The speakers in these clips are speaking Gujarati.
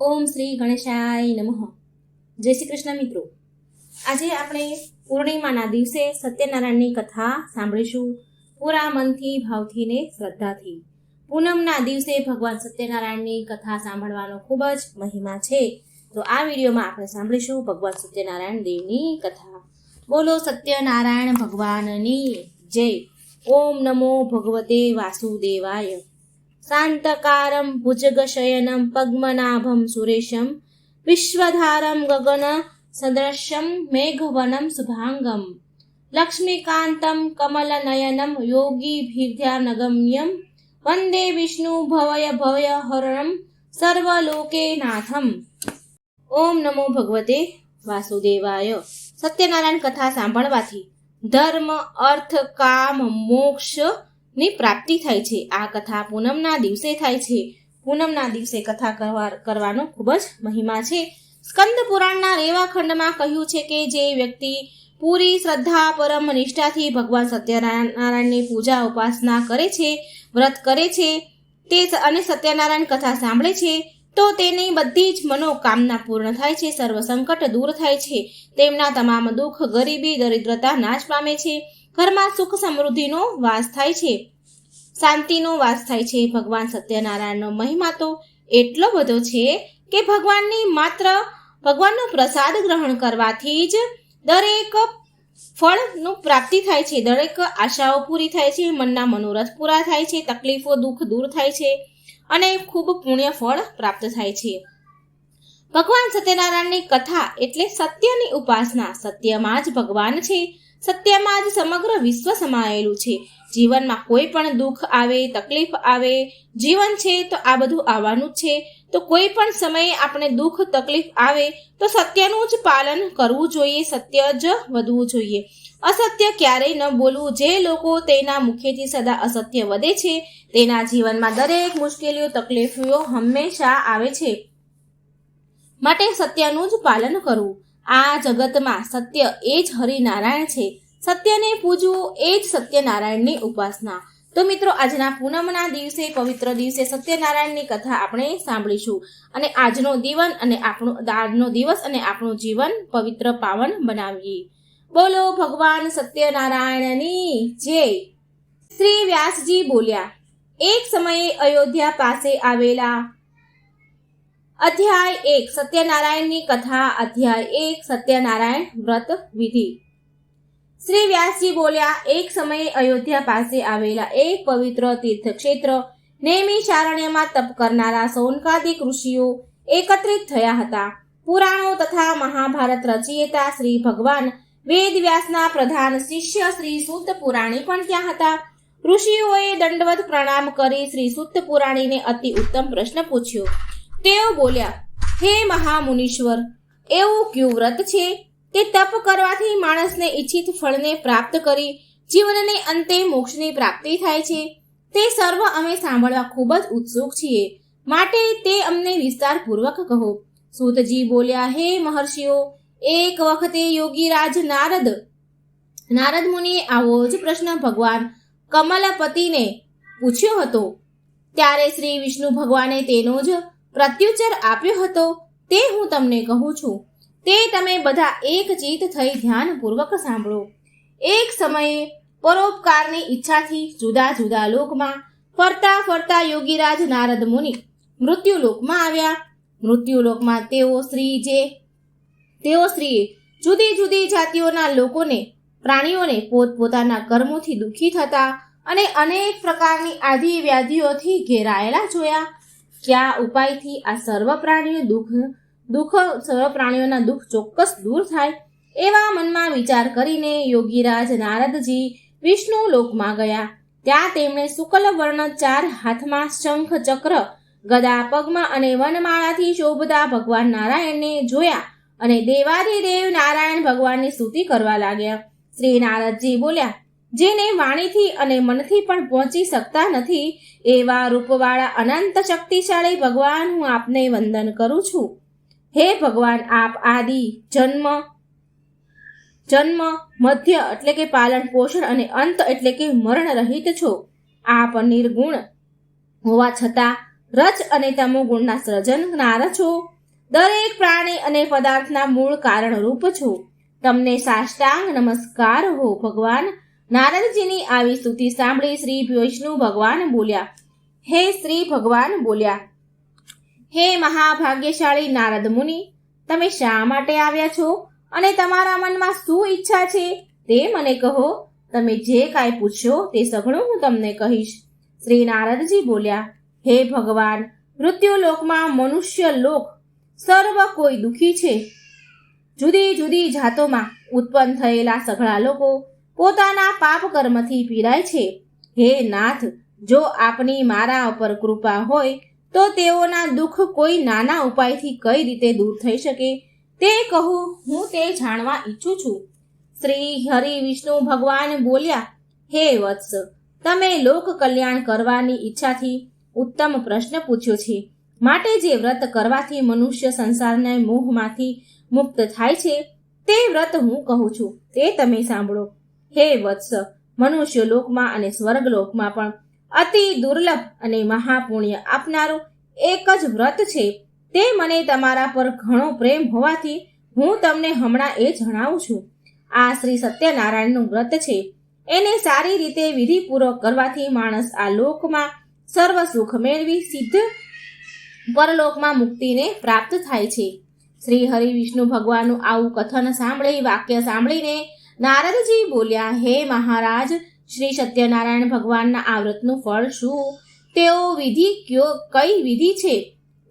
ઓમ શ્રી ગણેશાય નમઃ. જય શ્રી કૃષ્ણ મિત્રો. આજે આપણે પૂર્ણિમાના દિવસે સત્યનારાયણની કથા સાંભળીશું. પૂરા મનથી, ભાવથી ને શ્રદ્ધાથી. પૂનમના દિવસે ભગવાન સત્યનારાયણની કથા સાંભળવાનો ખૂબ જ મહિમા છે. તો આ વિડીયોમાં આપણે સાંભળીશું ભગવાન સત્યનારાયણ દેવની કથા. બોલો સત્યનારાયણ ભગવાનની જય. ઓમ નમો ભગવતે વાસુદેવાય. શાંતકારમ ભુજગશયનમ પદ્મનાભમ સુરેશમ વિશ્વધારમ ગગન સદૃશ્યમ મેઘવનમ શુભાંગમ લક્ષ્મીકાંતમ કમલનયનમ યોગીભીર્ધ્યાનગમ્યમ વંદે વિષ્ણુ ભવય ભવય હરણમ સર્વલોકેનાથમ. ઓમ નમો ભગવતે વાસુદેવાય. સત્યનારાયણ કથા સાંભળવાથી ધર્મ, અર્થ, કામ, મોક્ષ ની પ્રાપ્તિ થાય છે. આ કથા પૂનમના દિવસે થાય છે. પૂનમના દિવસે કથા કરવાનો ખૂબ જ મહિમા છે. સ્કંદ પુરાણના રેવા ખંડમાં કહ્યું છે કે જે વ્યક્તિ પૂરી શ્રદ્ધા, પરમ નિષ્ઠાથી ભગવાન સત્યનારાયણની પૂજા ઉપાસના કરે છે, વ્રત કરે છે તે અને સત્યનારાયણ કથા સાંભળે છે તો તેની બધી જ મનોકામના પૂર્ણ થાય છે, સર્વ સંકટ દૂર થાય છે, તેમના તમામ દુઃખ, ગરીબી, દરિદ્રતા નાશ પામે છે, ઘરમાં સુખ સમૃદ્ધિનો વાસ થાય છે, શાંતિનો વાસ થાય છે. ભગવાન સત્યનારાયણનો મહિમા તો એટલો બધો છે કે ભગવાનનો પ્રસાદ ગ્રહણ કરવાથી જ દરેક ફળનું પ્રાપ્તિ થાય છે, દરેક આશાઓ પૂરી થાય છે, મનના મનોરથ પૂરા થાય છે, તકલીફો, દુઃખ દૂર થાય છે અને ખૂબ પુણ્ય ફળ પ્રાપ્ત થાય છે. ભગવાન સત્યનારાયણની કથા એટલે સત્યની ઉપાસના. સત્યમાં જ ભગવાન છે, સત્યમાં જ સમગ્ર વિશ્વ સમાયેલું છે. જીવનમાં કોઈ પણ દુઃખ આવે, તકલીફ આવે, જીવન છે તો આ બધું આવવાનું જ છે. તો કોઈ પણ સમયે આપણે દુઃખ, તકલીફ આવે તો સત્યનું જ પાલન કરવું જોઈએ, સત્ય જ વધવું જોઈએ. અસત્ય ક્યારેય ન બોલવું. જે લોકો તેના મુખેથી સદા અસત્ય વધે છે તેના જીવનમાં દરેક મુશ્કેલીઓ, તકલીફો હંમેશા આવે છે. માટે સત્યનું જ પાલન કરવું. આ જગતમાં સત્ય એ જ હરિનારાયણ છે. સત્યને પૂજવું એ જ સત્યનારાયણની ઉપાસના. તો મિત્રો, આજના પૂનમના દિવસે, પવિત્ર દિવસે સત્યનારાયણની કથા આપણે સાંભળીશું અને આજનો દિવસ અને આપણું જીવન પવિત્ર, પાવન બનાવીએ. બોલો ભગવાન સત્યનારાયણની જય. શ્રી વ્યાસજી બોલ્યા, એક સમયે અયોધ્યા પાસે આવેલા. અધ્યાય 1 સત્યનારાયણની કથા. અધ્યાય 1 સત્યનારાયણ વ્રત વિધિ. શ્રી વ્યાસજી બોલ્યા, એક સમયે અયોધ્યા પાસે આવેલા એક પવિત્ર તીર્થક્ષેત્ર નૈમિષારણ્યમાં તપ કરનારા સૌનકાદિક ઋષિઓ એકત્રિત થયા હતા. પુરાણો તથા મહાભારત રચયિતા શ્રી ભગવાન વેદવ્યાસના પ્રધાન શિષ્ય શ્રી સૂત પુરાણી પણ ત્યાં હતા. ઋષિઓએ દંડવત પ્રણામ કરી શ્રી સૂત પુરાણીને અતિ ઉત્તમ પ્રશ્ન પૂછ્યો. તેઓ બોલ્યા, હે મહામુનીશ્વર, એવું કયું વ્રત છે કે તપ કરવાથી માણસને ઈચ્છિત ફળને પ્રાપ્ત કરી જીવનને અંતે મોક્ષની પ્રાપ્તિ થાય છે? તે સર્વ અમે સાંભળવા ખૂબ જ ઉત્સુક છીએ, માટે તે અમને વિસ્તારપૂર્વક કહો. સૂતજી બોલ્યા, હે મહર્ષિઓ, એક વખતે યોગીરાજ નારદ મુનિએ આવો જ પ્રશ્ન ભગવાન કમલપતિને પૂછ્યો હતો. ત્યારે શ્રી વિષ્ણુ ભગવાને તેનો જ પ્રત્યુત્તર આપ્યો હતો. તે હું તમને કહું છું. તે તમે બધા એક ચિત્ત થઈ ધ્યાનપૂર્વક સાંભળો. એક સમયે પરોપકારની ઈચ્છાથી જુદા જુદા લોકમાં ફરતા ફરતા યોગીરાજ નારદ મુનિ મૃત્યુલોકમાં આવ્યા. મૃત્યુલોકમાં તેઓ સ્ત્રીએ જુદી જુદી જાતિઓના પ્રાણીઓને પોતપોતાના કર્મોથી દુઃખી થતા અને અનેક પ્રકારની આધિ વ્યાધિઓથી ઘેરાયેલા જોયા. કયા ઉપાયથી આ સર્વ પ્રાણીઓના દુઃખ ચોક્કસ દૂર થાય? એવા મનમાં વિચાર કરીને યોગીરાજ નારદજી વિષ્ણુ લોકમાં ગયા. ત્યાં તેમણે શુક્લ વર્ણ 4 હાથમાં શંખ, ચક્ર, ગદા પગમાં અને વનમાળાથી શોભતા ભગવાન નારાયણને જોયા અને દેવાધિદેવ નારાયણ ભગવાનની સ્તુતિ કરવા લાગ્યા. શ્રી નારદજી બોલ્યા, જેને વાણીથી અને મનથી પણ પહોંચી શકતા નથી એવા રૂપવાળા અનંત શક્તિશાળી ભગવાન, હું આપને વંદન કરું છું. હે ભગવાન, આપ આદિ, જન્મ, મધ્ય એટલે કે પાલન પોષણ અને અંત એટલે કે મરણ રહિત છો. આપ નિર્ગુણ હોવા છતાં રજ અને તમો ગુણના સર્જનનાર છો. દરેક પ્રાણી અને પદાર્થના મૂળ કારણરૂપ છો. તમને સાષ્ટાંગ નમસ્કાર હો. ભગવાન નારદજીની આવી સ્તુતિ સાંભળી શ્રી વિષ્ણુ ભગવાન બોલ્યા, હે મહાભાગ્યશાળી નારદ મુનિ, તમે શા માટે આવ્યા છો અને તમારા મનમાં શું ઈચ્છા છે તે મને કહો. તમે જે કાંઈ પૂછશો તે સઘળું હું તમને કહીશ. શ્રી નારદજી બોલ્યા, હે ભગવાન, મૃત્યુલોકમાં મનુષ્ય લોક સર્વ કોઈ દુઃખી છે. જુદી જુદી જાતોમાં ઉત્પન્ન થયેલા સઘળા લોકો પોતાના પાપ કર્મથી પીડાય છે. હે નાથ, જો આપની મારા ઉપર કૃપા હોય તો તેઓના દુઃખ કોઈ નાના ઉપાયથી કઈ રીતે દૂર થઈ શકે તે કહું, હું તે જાણવા ઈચ્છું છું. શ્રી હરિ વિષ્ણુ ભગવાન બોલ્યા, હે વત્સ, તમે લોક કલ્યાણ કરવાની ઈચ્છાથી ઉત્તમ પ્રશ્ન પૂછ્યો છે. માટે જે વ્રત કરવાથી મનુષ્ય સંસારના મોહમાંથી મુક્ત થાય છે તે વ્રત હું કહું છું, તે તમે સાંભળો. હે વત્સ, મનુષ્ય લોકમાં અને સ્વર્ગલોકમાં પણ અતિ દુર્લભ અને મહાપુણ્ય આપનારું એક જ વ્રત છે. તે મને તમારા પર ઘણો પ્રેમ હોવાથી હું તમને હમણાં એ જણાવું છું. આ શ્રી સત્યનારાયણનું વ્રત છે. એને સારી રીતે વિધિપૂર્વક કરવાથી માણસ આ લોકમાં સર્વ સુખ મેળવી સિદ્ધ પરલોકમાં મુક્તિને પ્રાપ્ત થાય છે. શ્રી હરિ વિષ્ણુ ભગવાનનું આવું કથન વાક્ય સાંભળીને નારદજી બોલ્યા, હે મહારાજ, શ્રી સત્યનારાયણ ભગવાનના આ વ્રતનું ફળ શું? તેઓ કઈ વિધિ છે?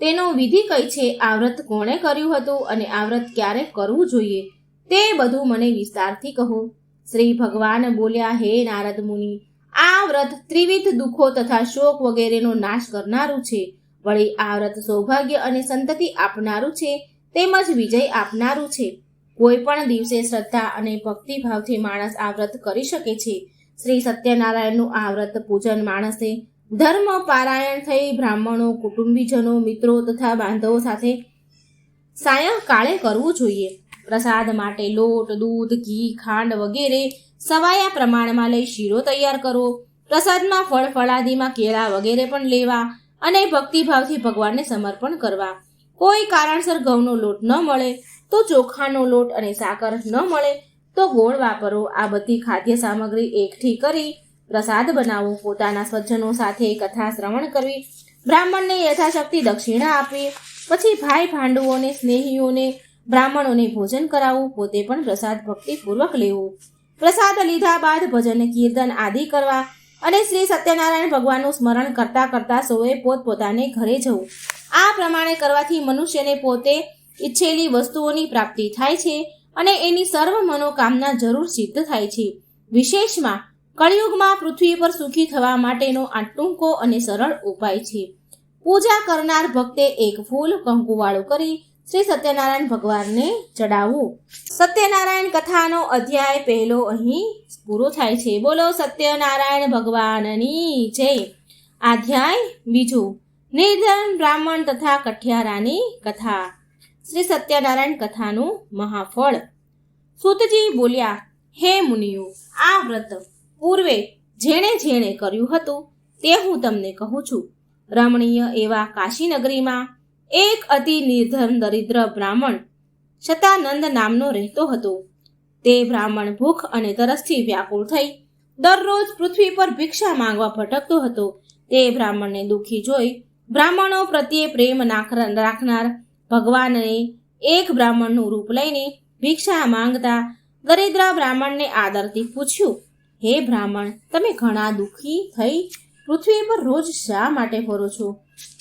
તેનો વિધિ કઈ છે? આ વ્રત કોણે કર્યું હતું અને આ વ્રત ક્યારે કરવું જોઈએ તે બધું મને વિસ્તારથી કહો. શ્રી ભગવાન બોલ્યા, હે નારદ મુનિ, આ વ્રત ત્રિવિધ દુઃખો તથા શોક વગેરેનો નાશ કરનારું છે. વળી આ વ્રત સૌભાગ્ય અને સંતતિ આપનારું છે, તેમજ વિજય આપનારું છે. કોઈ પણ દિવસે શ્રદ્ધા અને ભક્તિભાવથી માણસ આ વ્રત કરી શકે છે. શ્રી સત્યનારાયણનું આ વ્રત પૂજન માણસે ધર્મ પારાયણ થઈ બ્રાહ્મણો, કુટુંબીજનો, મિત્રો તથા બાંધવો સાથે સાયંકાળે કરવું જોઈએ. પ્રસાદ માટે લોટ, દૂધ, ઘી, ખાંડ વગેરે સવાયા પ્રમાણમાં લઈ શીરો તૈયાર કરવો. પ્રસાદમાં ફળ ફળાદીમાં કેળા વગેરે પણ લેવા અને ભક્તિભાવથી ભગવાનને સમર્પણ કરવા. કોઈ કારણસર ઘઉંનો લોટ ન મળે તો ચોખાનો લોટ અને સાકર ન મળે તો ગોળ વાપરવો. આ બધી ખાદ્ય સામગ્રી એકઠી કરી પ્રસાદ બનાવવો. પોતાના સ્વજનો સાથે કથા શ્રવણ કરવી. બ્રાહ્મણને યથાશક્તિ દક્ષિણા આપવી. પછી ભાઈ ભાંડુઓને, સ્નેહીઓને, બ્રાહ્મણોને ભોજન કરાવવું. પોતે પણ પ્રસાદ ભક્તિપૂર્વક લેવો. પ્રસાદ લીધા બાદ ભજન, કીર્તન આદિ કરવા અને શ્રી સત્યનારાયણ ભગવાનનું સ્મરણ કરતા કરતા સૌએ પોતપોતાને ઘરે જવું. આ પ્રમાણે કરવાથી મનુષ્યને પોતે ઈચ્છેલી વસ્તુઓની પ્રાપ્તિ થાય છે અને એની સર્વ મનોકામના જરૂર સિદ્ધ થાય છે. વિશેષમાં કળિયુગમાં પૃથ્વી પર સુખી થવા માટેનો આ ટૂંકો અને સરળ ઉપાય છે. પૂજા કરનાર ભક્તે એક ફૂલ કંકુવાળું કરી શ્રી સત્યનારાયણ ભગવાનને ચડાવવું. સત્યનારાયણ કથાનો અધ્યાય પહેલો અહીં પૂરો થાય છે. બોલો સત્યનારાયણ ભગવાનની જય. અધ્યાય બીજો, નિર્ધન બ્રાહ્મણ તથા કઠિયારાની કથા. શ્રી સત્યનારાયણ કથાનું મહાફળ. સૂતજી બોલ્યા, હે મુનિઓ, આ વ્રત પૂર્વે જેણે જેણે કર્યું હતું તે હું તમને કહું છું. રમણીય એવા કાશીનગરીમાં એક અતિ નિર્ધન દરિદ્ર બ્રાહ્મણ શતાનંદ નામનો રહેતો હતો. તે બ્રાહ્મણ ભૂખ અને તરસથી વ્યાકુળ થઈ દરરોજ પૃથ્વી પર ભિક્ષા માંગવા ભટકતો હતો. તે બ્રાહ્મણને દુઃખી જોઈ બ્રાહ્મણો પ્રત્યે પ્રેમ રાખનાર ભગવાનને એક બ્રાહ્મણનું રૂપ લઈને ભિક્ષા માંગતા દરિદ્ર બ્રાહ્મણને આદરથી પૂછ્યું, હે બ્રાહ્મણ, તમે ઘણા દુઃખી થઈ પૃથ્વી પર રોજ શા માટે ફરો છો?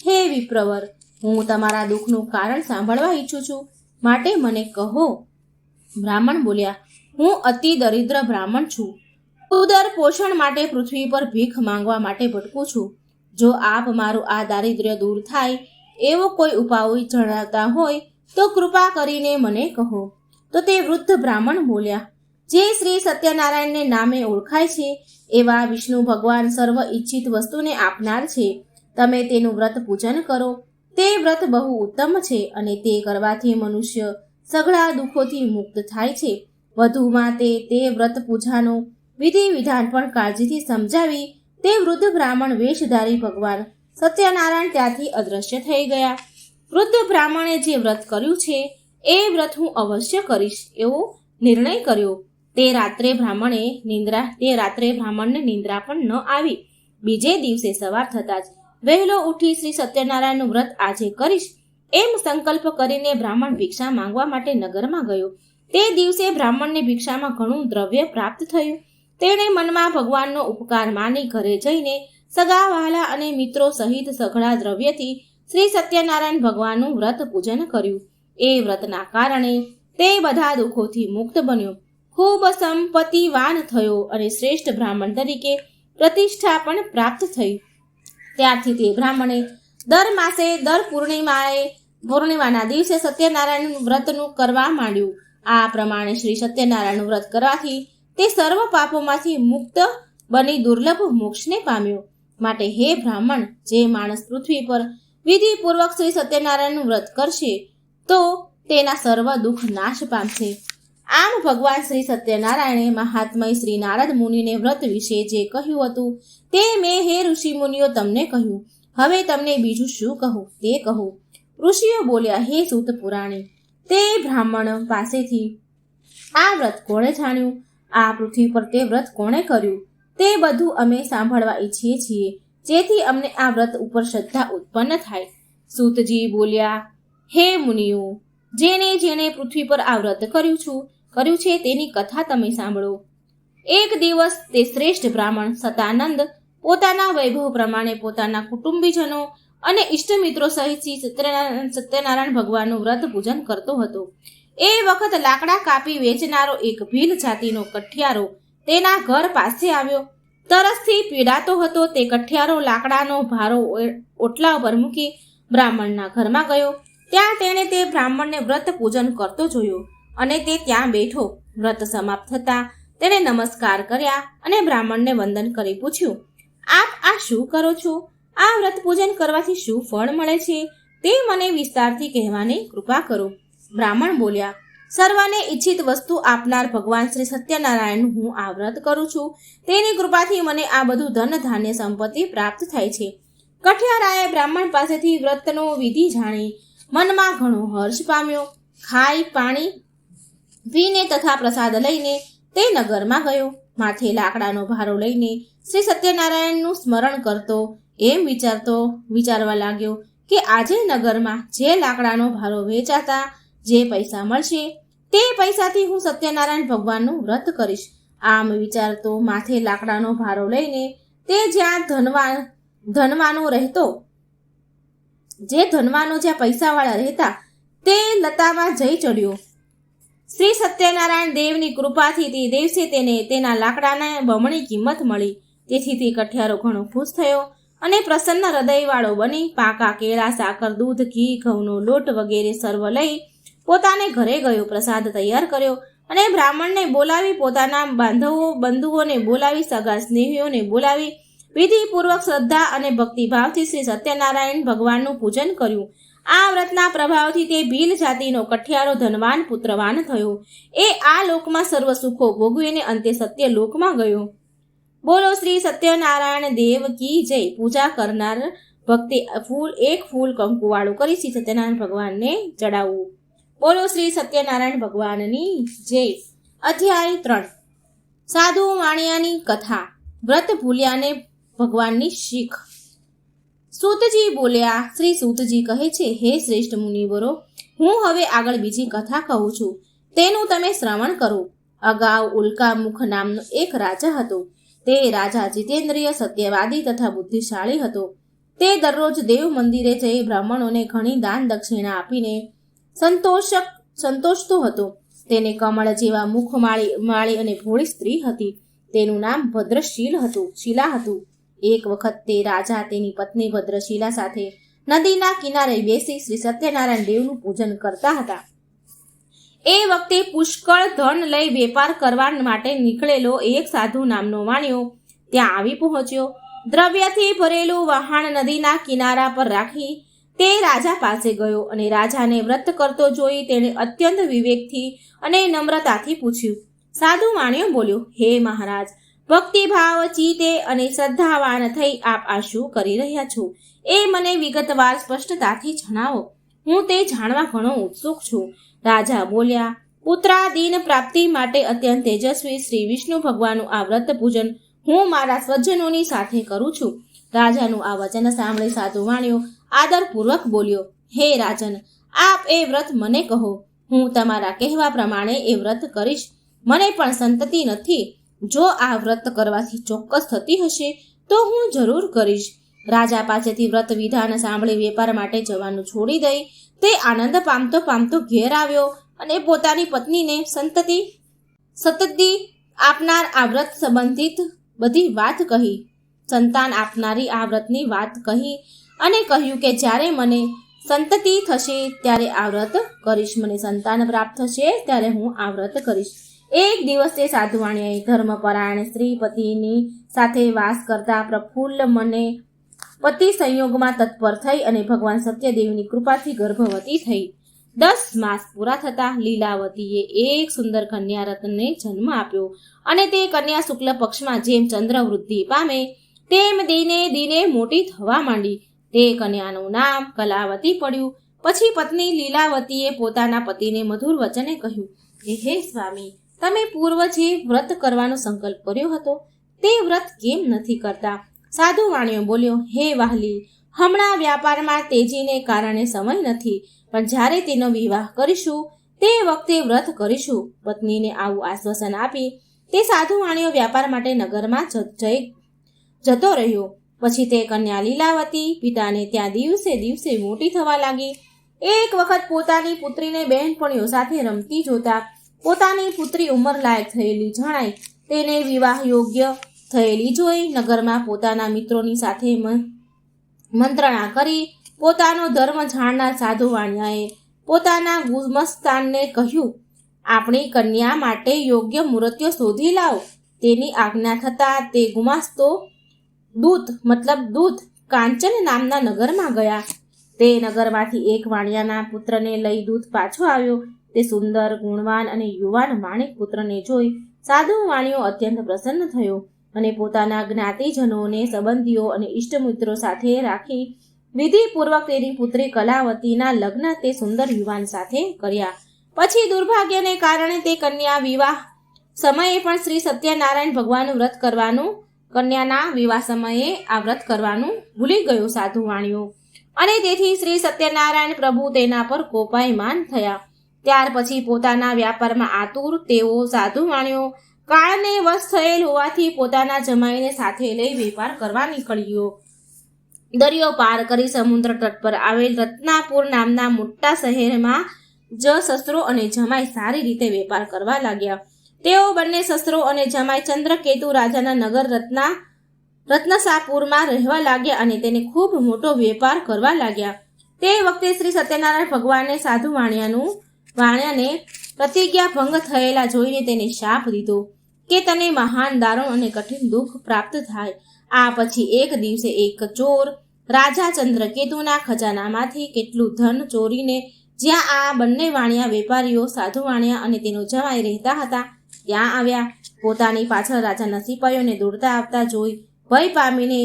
હે વિપ્રવર, હું તમારા દુઃખનું કારણ સાંભળવા ઈચ્છું છું, માટે મને કહો. બ્રાહ્મણ બોલ્યા, હું અતિ દરિદ્ર બ્રાહ્મણ છું. ઉદર પોષણ માટે પૃથ્વી પર ભીખ માંગવા માટે ભટકું છું. જો આપ મારું આ દારિદ્ર્ય દૂર થાય એવો કોઈ ઉપાય જણાવતા હોય તો કૃપા કરીને મને કહો. તો તે વૃદ્ધ બ્રાહ્મણ બોલ્યા, જે શ્રી સત્યનારાયણને નામે ઓળખાય છે એવા વિષ્ણુ ભગવાન સર્વ ઈચ્છિત વસ્તુને આપનાર છે. તમે તેનું વ્રત પૂજન કરો. તે વ્રત બહુ ઉત્તમ છે અને તે કરવાથી મનુષ્ય સઘળા દુઃખોથી મુક્ત થાય છે. વધુમાં તે વ્રત પૂજાનો વિધિ વિધાન પણ કાળજીથી સમજાવી તે વૃદ્ધ બ્રાહ્મણ વેશધારી ભગવાન સત્યનારાયણ ત્યાંથી અદૃશ્ય થઈ ગયા. વૃદ્ધ બ્રાહ્મણે જે વ્રત કર્યું છે એ વ્રત હું અવશ્ય કરીશ એવો નિર્ણય કર્યો. તે રાત્રે બ્રાહ્મણને નિંદ્રા પણ ન આવી. બીજે દિવસે સવાર થતાં જ વહેલો ઉઠી શ્રી સત્યનારાયણનું વ્રત આજે કરીશ એમ સંકલ્પ કરીને બ્રાહ્મણ ભિક્ષા માંગવા માટે નગરમાં ગયો. તે દિવસે બ્રાહ્મણને ભિક્ષામાં ઘણું દ્રવ્ય પ્રાપ્ત થયું. તેણે મનમાં ભગવાનનો ઉપકાર માની ઘરે જઈને સગા વહાલા અને મિત્રો સહિત સઘળા દ્રવ્યથી શ્રી સત્યનારાયણ ભગવાનનું વ્રત પૂજન કર્યું. એ વ્રતના કારણે તે બધા દુઃખોથી મુક્ત બન્યો, ખૂબ સંપત્તિવાન થયો અને શ્રેષ્ઠ બ્રાહ્મણ તરીકે પ્રતિષ્ઠા પણ પ્રાપ્ત થઈ. ત્યારથી તે બ્રાહ્મણે દર માસે દર પૂર્ણિમાના દિવસે સત્યનારાયણ વ્રતનું કરવા માંડ્યું. આ પ્રમાણે શ્રી સત્યનારાયણનું વ્રત કરવાથી તે સર્વ પાપોમાંથી મુક્ત બની દુર્લભ મોક્ષને પામ્યો. માટે હે બ્રાહ્મણ, જે માણસ પૃથ્વી પર વિધિપૂર્વક શ્રી સત્યનારાયણનું વ્રત કરશે તો તેના સર્વ દુઃખ નાશ પામશે. આમ ભગવાન શ્રી સત્યનારાયણે મહાત્મય શ્રી નારદ મુનિને વ્રત વિશે જે કહ્યું હતું તે મેં હે ઋષિ મુનિઓ તમને કહ્યું. હવે તમને બીજું શું કહું તે કહો. ઋષિઓ બોલ્યા, હે સૂત પુરાણી, તે બ્રાહ્મણ પાસેથી આ વ્રત કોણે જાણ્યું? આ પૃથ્વી પર તે વ્રત કોણે કર્યું? તે બધું અમે સાંભળવા ઈચ્છીએ છીએ, જેથી અમને આ વ્રત ઉપર શ્રદ્ધા ઉત્પન્ન થાય. સૂતજી બોલ્યા, હે મુનિઓ, જેણે જેણે પૃથ્વી પર આ વ્રત કર્યું છે તેની કથા તમે સાંભળો. એક દિવસ તે શ્રેષ્ઠ બ્રાહ્મણ સતાનંદ પોતાના વૈભવ પ્રમાણે પોતાના કુટુંબીજનો અને ઇષ્ટમિત્રો સહિત સત્યનારાયણ ભગવાનનું વ્રત પૂજન કરતો હતો. એ વખત લાકડા કાપી વેચનારો એક ભીલ જાતિનો કઠિયારો તેના ઘર પાસે આવ્યો. તરસથી પીડાતો હતો. તે કઠિયારો લાકડાનો ભારો ઓટલા ઉપર મૂકી બ્રાહ્મણના ઘરમાં ગયો. ત્યાં તેણે તે બ્રાહ્મણને વ્રત પૂજન કરતો જોયો અને તે ત્યાં બેઠો. વ્રત સમાપ્ત થતાં તેણે નમસ્કાર કર્યા અને બ્રાહ્મણને વંદન કરી પૂછ્યું, આપ આ શું કરો છો? આ વ્રત પૂજન કરવાથી શું ફળ મળે છે તે મને વિસ્તારથી કહેવાની કૃપા કરો. બ્રાહ્મણ બોલ્યા, સર્વને ઈચ્છિત વસ્તુ આપનાર ભગવાન શ્રી સત્યનારાયણનું હું આ વ્રત કરું છું. તેની કૃપાથી મને આ બધું ધન ધાન્ય સંપત્તિ પ્રાપ્ત થાય છે. કઠિયારાએ બ્રાહ્મણ પાસેથી વ્રતનો વિધિ જાણી મનમાં ઘણો હર્ષ પામ્યો. ખાઈ પાણી પીને તથા પ્રસાદ લઈને તે નગરમાં ગયો. માથે લાકડાનો ભારો લઈને શ્રી સત્યનારાયણનું સ્મરણ કરતો એમ વિચારવા લાગ્યો કે આજે નગરમાં જે લાકડાનો ભારો વેચાતા જે પૈસા મળશે તે પૈસાથી હું સત્યનારાયણ ભગવાનનું વ્રત કરીશ. આમ વિચારતો માથે લાકડાનો ભારો લઈને તે જ્યાં ધનવાનો જ્યાં પૈસાવાળા રહેતા તે લતામાં જઈ ચડ્યો. શ્રી સત્યનારાયણ દેવની કૃપાથી તે દિવસે તેને તેના લાકડાને બમણી કિંમત મળી. તેથી તે કઠિયારો ઘણો ખુશ થયો અને પ્રસન્ન હૃદયવાળો બની પાકા કેળા, સાકર, દૂધ, ઘી, ઘઉંનો લોટ વગેરે સર્વ લઈ પોતાને ઘરે ગયો. પ્રસાદ તૈયાર કર્યો અને બ્રાહ્મણને બોલાવી, પોતાના બંધુઓને બોલાવી, સગા સ્નેહીઓને બોલાવી વિધિપૂર્વક શ્રદ્ધા અને ભક્તિભાવથી શ્રી સત્યનારાયણ ભગવાનનું પૂજન કર્યું. આ વ્રતના પ્રભાવથી તે ભીલ જાતિનો કઠિયારો ધનવાન પુત્રવાન થયો. એ આ લોકમાં સર્વ સુખો ભોગવીને અંતે સત્ય લોકમાં ગયો. બોલો શ્રી સત્યનારાયણ દેવ કી જય. પૂજા કરનાર ભક્તિ એક ફૂલ કંકુવાળું કરી શ્રી સત્યનારાયણ ભગવાનને ચડાવવું. બોલો શ્રી સત્યનારાયણ ભગવાનની જય. અધ્યાય 3. સાધુ વાણિયાની કથા. વ્રત ભૂલ્યાને ભગવાનની શીખ. સૂતજી બોલ્યા, શ્રી સૂતજી કહે છે, હે શ્રેષ્ઠ મુનિવરો, હું હવે આગળ બીજી કથા કહું છું, તેનું તમે શ્રવણ કરો. અગાઉ ઉલ્કામુખ નામનો એક રાજા હતો. તે રાજા જીતેન્દ્રિય, સત્યવાદી તથા બુદ્ધિશાળી હતો. તે દરરોજ દેવ મંદિરે જઈ બ્રાહ્મણોને ઘણી દાન દક્ષિણા આપીને સંતોષતો હતો. તેને કમળ જેવા મુખ માળી અને ભોળી સ્ત્રી હતી. તેનું નામ શીલા હતું. એક વખત તે રાજા તેની પત્ની ભદ્રશીલા સાથે નદીના કિનારે બેસી શ્રી સત્યનારાયણ દેવનું પૂજન કરતા હતા. એ વખતે પુષ્કળ ધન લઈ વેપાર કરવા માટે નીકળેલો એક સાધુ નામનો વાણિયો ત્યાં આવી પહોંચ્યો. દ્રવ્યથી ભરેલું વહાણ નદીના કિનારા પર રાખી તે રાજા પાસે ગયો અને રાજાને વ્રત કરતો જોઈ તેણે અત્યંત વિવેકથી અને નમ્રતાથી પૂછ્યું. સાધુ વાણિયો બોલ્યો, હે મહારાજ, ભક્તિભાવ ચિત્તે અને શ્રદ્ધાવાન થઈ આપ આ શું કરી રહ્યા છો એ મને વિગતવાર સ્પષ્ટતાથી જણાવો. હું તે જાણવા ઘણો ઉત્સુક છું. રાજા બોલ્યા, પુત્રાદીન પ્રાપ્તિ માટે અત્યંત તેજસ્વી શ્રી વિષ્ણુ ભગવાનનું આ વ્રત પૂજન હું મારા સ્વજનોની સાથે કરું છું. રાજાનું આ વચન સાંભળી સાધુ વાણિયો આદરપૂર્વક બોલ્યો, હે રાજન, આપ એ વ્રત મને કહો. હું તમારા કહેવા પ્રમાણે એ વ્રત કરીશ. મને પણ સંતતિ નથી. જો આ વ્રત કરવાથી ચોક્કસ થતી હશે તો હું જરૂર કરીશ. રાજા પાસેથી વ્રત વિધાન સાંભળી વેપાર માટે જવાનું છોડી દઈ તે આનંદ પામતો પામતો ઘેર આવ્યો અને પોતાની પત્નીને સંતતિ આપનાર આ વ્રત સંબંધિત બધી વાત કહી. સંતાન આપનારી આ વ્રતની વાત કહી અને કહ્યું કે જ્યારે મને સંતતિ થશે ત્યારે આ વ્રત કરીશ. મને સંતાન પ્રાપ્ત થશે ત્યારે હું આ વ્રત કરીશ. એક દિવસ તે સાધુવાણીએ ધર્મપરાયણ સ્ત્રી પતિની સાથે વાસ કરતા પ્રફુલ્લ મને પતિ સંયોગમાં તત્પર થઈ અને ભગવાન સત્યદેવની કૃપાથી ગર્ભવતી થઈ. 10 માસ પૂરા થતા લીલાવતીએ એક સુંદર કન્યા રત્નને જન્મ આપ્યો અને તે કન્યા શુક્લ પક્ષમાં જેમ ચંદ્ર વૃદ્ધિ પામે તેમ દિને દિને મોટી થવા માંડી. તે કન્યાનું નામ કલાવતી પડ્યું. પછી પત્ની લીલાવતીએ પોતાના પતિને મધુર વચને કહ્યું કે હે સ્વામી, તમે પૂર્વ જે વ્રત કરવાનો સંકલ્પ કર્યો હતો તે વ્રત કેમ નથી કરતા? સાધુ વાણિયો બોલ્યો, હે વાહલી, હમણાં વ્યાપારમાં તેજીને કારણે સમય નથી, પણ જ્યારે તેનો વિવાહ કરીશું તે વખતે વ્રત કરીશું. પત્નીને આવું આશ્વાસન આપી તે સાધુ વાણિયો વ્યાપાર માટે નગરમાં જતો રહ્યો. પછી તે કન્યા લીલાવતી પિતાને ત્યાં દિવસે દિવસે મોટી થવા લાગી. એક વખત પોતાની પુત્રીને બહેનપણીઓ સાથે રમતી જોતા પોતાની પુત્રી ઉંમરલાયક થયેલી જણાય તેને વિવાહ યોગ્ય થયેલી જોઈ નગરમાં પોતાના મિત્રોની સાથે મંત્રણા કરી પોતાનો ધર્મ જાણનાર સાધુ વાણિયાએ પોતાના ગુમસ્તાનને કહ્યું, આપણી કન્યા માટે યોગ્ય મૂર્તિઓ શોધી લાવો. તેની આજ્ઞા થતાં તે ગુમાસ્તો દૂત કાંચન નામના નગરમાં ગયા. તે નગરમાંથી એક વાણિયાના પુત્રને લઈ દૂત પાછો આવ્યો. તે સુંદર, ગુણવાન અને યુવાન વાણિક પુત્રને જોઈ સાધુ વાણિયો અત્યંત પ્રસન્ન થયો અને પોતાના જ્ઞાતિજનોને, સંબંધીઓ અને ઇષ્ટમિત્રો સાથે રાખી વિધિપૂર્વક તેની પુત્રી કલાવતીના લગ્ન તે સુંદર યુવાન સાથે કર્યા. પછી દુર્ભાગ્યને કારણે તે કન્યા વિવાહ સમયે પણ શ્રી સત્યનારાયણ ભગવાનનું વ્રત કરવાનું કન્યાના વિવાહ સમયે આ વ્રત કરવાનું ભૂલી ગયો સાધુ વાણિયો અને તેથી શ્રી સત્યનારાયણ પ્રભુ તેના પર કોપાયમાન થયા. ત્યાર પછી પોતાના વ્યાપારમાં આતુર તેઓ સાધુ વાણિયો કાળને વશ થયેલ હોવાથી પોતાના જમાઈને સાથે લઈ વેપાર કરવા નીકળ્યો. દરિયો પાર કરી સમુદ્ર તટ પર આવેલ રત્નાપુર નામના મોટા શહેરમાં સસરો અને જમાઈ સારી રીતે વેપાર કરવા લાગ્યા. તેઓ બંને સસરો અને જમાઈ ચંદ્રકેતુ રાજાના નગર રત્નસાપુરમાં રહેવા લાગ્યા અને તેને ખૂબ મોટો વેપાર કરવા લાગ્યા. તે વખતે શ્રી સત્યનારાયણ ભગવાને સાધુ વાણિયાને પ્રતિજ્ઞા ભંગ થયેલા જોઈને તેને શાપ દીધો કે તને મહાન દારૂણ અને કઠિન દુઃખ પ્રાપ્ત થાય. આ પછી એક દિવસે એક ચોર રાજા ચંદ્રકેતુના ખજાનામાંથી કેટલું ધન ચોરીને જ્યાં આ બંને વાણિયા વેપારીઓ સાધુ વાણિયા અને તેનો જમાઈ રહેતા હતા ત્યાં આવ્યા. પોતાની પાછળ રાજાના સિપાહીઓને દોડતા આવતા જોઈ ભય પામીને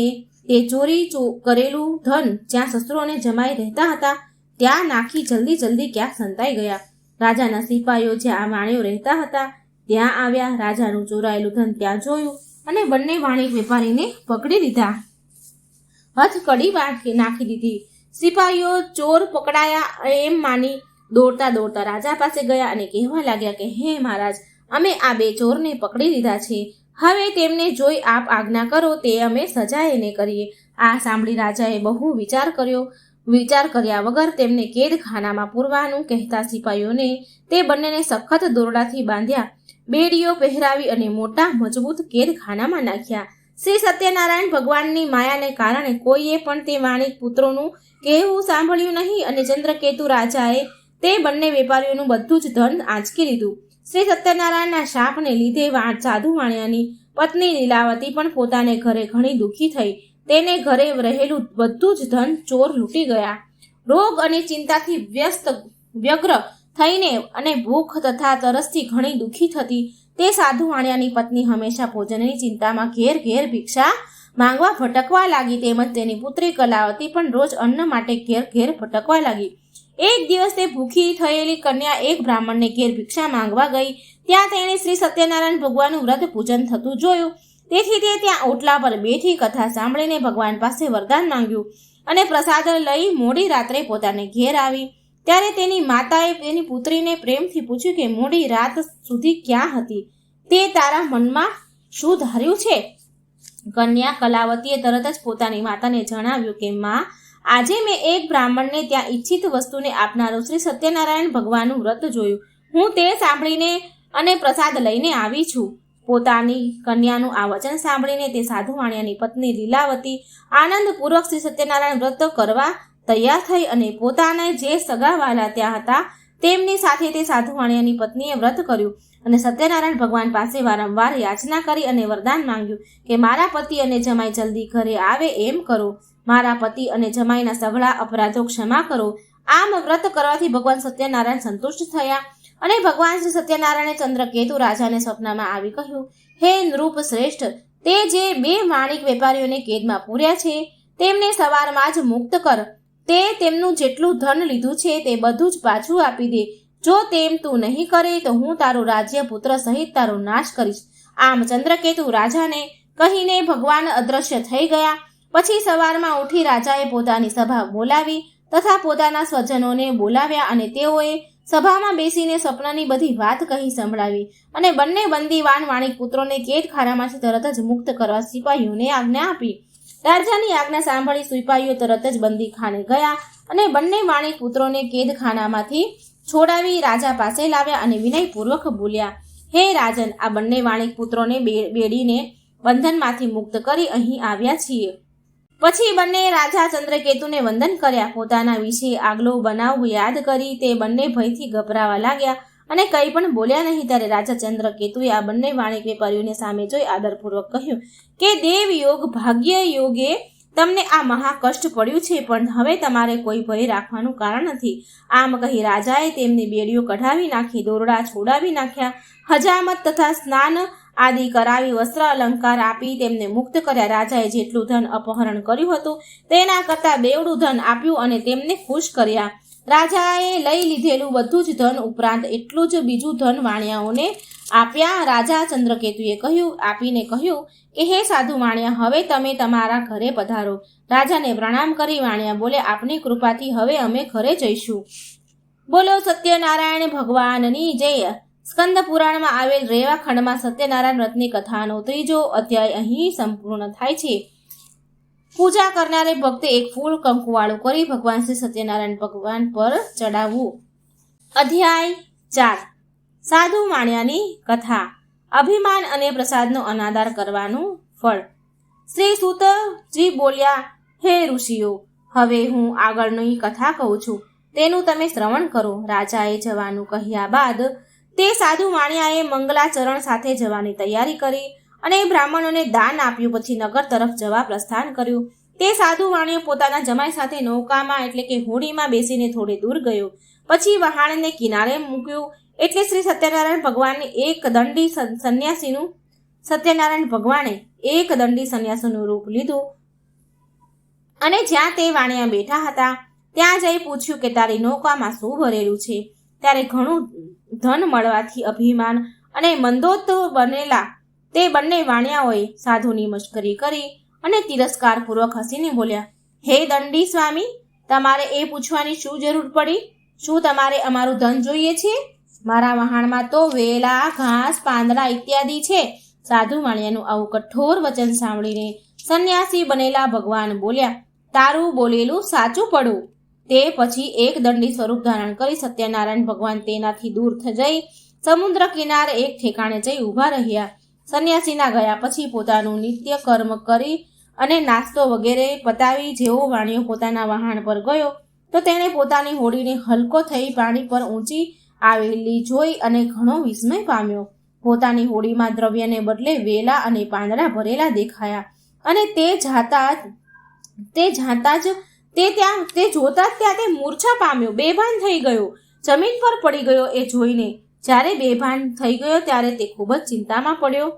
તે ચોરી કરેલું ધન જ્યાં સસરો અને જમાઈ રહેતા હતા ત્યાં નાખી જલ્દી ક્યાંક સંતાઈ ગયા. રાજાના સિપાહીઓ જ્યાં વાણિયો રહેતા હતા ત્યાં આવ્યા. રાજાનું ચોરાયેલું ધન ત્યાં જોયું અને બંને વાણિક વેપારીને પકડી લીધા. હથકડી નાખી દીધી. સિપાહીઓ ચોર પકડાયા એમ માની દોડતા રાજા પાસે ગયા અને કહેવા લાગ્યા કે હે મહારાજ, અમે આ બે ચોરને પકડી લીધા છે. હવે તેમને જોઈ આપ આજ્ઞા કરો તે અમે સજાએ ને કરીએ. આ સાંભળી રાજાએ બહુ વિચાર કર્યા વગર તેમને કેદખાનામાં પૂરવાનું કહેતા સિપાહીઓને તે બંનેને સખત દોરડાથી બાંધ્યા, બેડીઓ પહેરાવી અને મોટા મજબૂત કેદખાનામાં નાખ્યા. શ્રી સત્યનારાયણ ભગવાનની માયાને કારણે કોઈએ પણ તે વાણિક પુત્રોનું કહેવું સાંભળ્યું નહીં અને ચંદ્રકેતુ રાજાએ તે બંને વેપારીઓનું બધું જ ધન આંચકી લીધું. શ્રી સત્યનારાયણના શાપને લીધે સાધુ વાણિયાની પત્ની લીલાવતી પણ પોતાને ઘરે ઘણી દુઃખી થઈ. તેને ઘરે રહેલું બધું જ ધન ચોર લૂંટી ગયા. રોગ અને ચિંતાથી વ્યગ્ર થઈને અને ભૂખ તથા તરસથી ઘણી દુઃખી થતી તે સાધુ વાણિયાની પત્ની હંમેશા ભોજનની ચિંતામાં ઘેર ઘેર ભિક્ષા માંગવા ભટકવા લાગી. તેમજ તેની પુત્રી કલાવતી પણ રોજ અન્ન માટે ઘેર ઘેર ભટકવા લાગી. એક દિવસ તે ભૂખી થયેલી કન્યા એક બ્રાહ્મણને ઘેર ભિક્ષા માંગવા ગઈ. ત્યાં તેણે શ્રી સત્યનારાયણ ભગવાનનું વ્રત પૂજન થતું જોયું. તેથી તે ત્યાં ઓટલા પર બેઠી કથા સાંભળીને ભગવાન પાસે વરદાન માંગ્યું અને પ્રસાદ લઈ મોડી રાત્રે પોતાને ઘેર આવી. ત્યારે તેની માતાએ તેની પુત્રીને પ્રેમથી પૂછ્યું કે મોડી રાત સુધી ક્યાં હતી? તે તારા મનમાં શું ધાર્યું છે? કન્યા કલાવતીએ તરત જ પોતાની માતાને જણાવ્યું કે માં, આજે મેં એક બ્રાહ્મણને ત્યાં ઈચ્છિત વસ્તુને આપનારું શ્રી સત્યનારાયણ ભગવાનનું વ્રત જોયું. હું તે સાંભળીને અને પ્રસાદ લઈને આવી છું. પોતાની કન્યાનું આ વચન સાંભળીને તે સાધુ વાણિયાની પત્ની લીલાવતી આનંદપૂર્વક શ્રી સત્યનારાયણ વ્રત કરવા તૈયાર થઈ અને પોતાના જે સગાવાલા ત્યાં હતા તેમની સાથે તે સાધુ વાણિયાની પત્નીએ વ્રત કર્યું અને સત્યનારાયણ ભગવાન પાસે વારંવાર યાચના કરી અને વરદાન માંગ્યું કે મારા પતિ અને જમાઈ જલ્દી ઘરે આવે એમ કરો. મારા પતિ અને જમાઈના સઘળા અપરાધો ક્ષમા કરો. આમ વ્રત કરવાથી ભગવાન સત્યનારાયણ સંતુષ્ટ થયા અને ભગવાન શ્રી સત્યનારાયણે ચંદ્રકેતુ રાજાને સ્વપ્નમાં આવી કહ્યું, હે નૃપ શ્રેષ્ઠ, તે જે 2 વાણિક વેપારીઓને કેદમાં પૂર્યા છે તેમને સવારમાં જ મુક્ત કર. તે તેમનું જેટલું ધન લીધું છે તે બધું જ પાછું આપી દે. જો તેમ તું નહીં કરે તો હું તારું રાજ્ય પુત્ર સહિત તારો નાશ કરીશ. આમ ચંદ્રકેતુ રાજાને કહીને ભગવાન અદ્રશ્ય થઈ ગયા. પછી સવારમાં ઉઠી રાજાએ પોતાની સભા બોલાવી તથા પોતાના સ્વજનોને બોલાવ્યા અને તેઓએ સભામાં બેસીને સ્વપ્નની બધી વાત કહી સંભળાવી અને બંને બંદીવાન વાણિક પુત્રોને કેદખાનામાંથી તરત જ મુક્ત કરવા સિપાહીઓને આજ્ઞા આપી. રાજાની આજ્ઞા સાંભળી સિપાહીઓ તરત જ બંદીખાને ગયા અને બંને વાણિક પુત્રોને કેદખાનામાંથી છોડાવી રાજા પાસે લાવ્યા અને વિનયપૂર્વક બોલ્યા, હે રાજન, આ બંને વાણિક પુત્રોને બેડીને બંધનમાંથી મુક્ત કરી અહીં આવ્યા છીએ. પછી બંને રાજા ચંદ્રકેતુને વંદન કર્યા. પોતાના વિશે આગલો બનાવ યાદ કરી તે બંને ભયથી ગભરાવા લાગ્યા અને કંઈ પણ બોલ્યા નહીં. ત્યારે રાજા ચંદ્રકેતુએ આ બંને વાણિક વેપારીઓને સામે જોઈ આદરપૂર્વક કહ્યું કે દેવ યોગ ભાગ્ય યોગે તમને આ મહા કષ્ટ પડ્યું છે, પણ હવે તમારે કોઈ ભય રાખવાનું કારણ નથી. આમ કહી રાજાએ તેમની બેડીઓ કઢાવી નાખી, દોરડા છોડાવી નાખ્યા, હજામત તથા સ્નાન આદિ કરાવી વસ્ત્ર અલંકાર આપી તેમને મુક્ત કર્યા. રાજાએ જેટલું ધન અપહરણ કર્યું હતું તેના કરતાં બેવડું ધન આપ્યું અને તેમને ખુશ કર્યા. રાજાએ લઈ લીધેલું બધું જ ધન ઉપરાંત એટલું જ બીજું ધન વાણિયાઓને આપ્યા. રાજા ચંદ્રકેતુએ આપીને કહ્યું કે હે સાધુ વાણિયા, હવે તમે તમારા ઘરે પધારો. રાજાને પ્રણામ કરી વાણિયા બોલ્યા, આપની કૃપાથી હવે અમે ઘરે જઈશું. બોલો સત્યનારાયણ ભગવાનની જય. સ્કંદ પુરાણમાં આવેલ રેવા ખંડમાં સત્યનારાયણ વ્રતની કથાનો 3જો અધ્યાય અહીં સંપૂર્ણ થાય છે. પૂજા કરનારે ભક્તે એક ફૂલ કંકુવાળું કરી ભગવાન શ્રી સત્યનારાયણ ભગવાન પર ચડાવવું. અધ્યાય 4. સાધુ વાણિયાની કથા. અભિમાન અને પ્રસાદનો અનાદર કરવાનું ફળ. શ્રી સૂતજી બોલ્યા, હે ઋષિઓ, હવે હું આગળની કથા કહું છું, તેનું તમે શ્રવણ કરો. રાજાએ જવાનું કહ્યા બાદ તે સાધુ વાણિયાએ મંગલાચરણ સાથે જવાની તૈયારી કરી અને બ્રાહ્મણોને દાન આપ્યું. પછી નગર તરફ જવા પ્રસ્થાન કર્યું. તે સાધુ વાણિયો પોતાના જમાઈ સાથે નૌકામાં એટલે કે હોડીમાં બેસીને થોડે દૂર ગયો. પછી વહાણને કિનારે મૂક્યું એટલે શ્રી સત્યનારાયણ ભગવાને એક દંડી સંન્યાસીનું રૂપ લીધું અને જ્યાં તે વાણિયા બેઠા હતા ત્યાં જઈ પૂછ્યું કે તારી નૌકામાં શું ભરેલું છે? ત્યારે ઘણું ધન મળવાથી અભિમાન અને મંદોત બનેલા તે બંને વાણિયાઓએ સાધુની મશ્કરી કરી અને તિરસ્કારપૂર્વક હસીને બોલ્યા, હે દંડી સ્વામી, તમારે એ પૂછવાની શું જરૂર પડી? શું તમારે અમારું ધન જોઈએ છે? મારા વહાણમાં તો વેલા, ઘાસ, પાંદડા ઇત્યાદિ છે. સાધુ વાણિયાનું આવું કઠોર વચન સાંભળીને સંન્યાસી બનેલા ભગવાન બોલ્યા, તારું બોલેલું સાચું પડું. તે પછી એક દંડી સ્વરૂપ ધારણ કરી સત્યનારાયણ ભગવાન તેનાથી દૂર જઈ સમુદ્ર કિનારે એક ઠેકાણે જઈ ઊભા રહ્યા. સંન્યાસીના ગયા પછી પોતાનું નિત્ય કર્મ કરી અને નાસ્તો વગેરે પતાવી જેવો વાણિયો પોતાના વહાણ પર ગયો તો તેણે પોતાની હોડીને હલકો થઈ પાણી પર ઊંચી આવેલી જોઈ અને ઘણો વિસ્મય પામ્યો. પોતાની હોડીમાં દ્રવ્યને બદલે વેલા અને પાંદડા ભરેલા દેખાયા અને તે જોતા જ ત્યાં તે મૂર્છા પામ્યો, બેભાન થઈ ગયો, જમીન પર પડી ગયો. એ જોઈને જ્યારે બેભાન થઈ ગયો ત્યારે તે ખૂબ જ ચિંતામાં પડ્યો.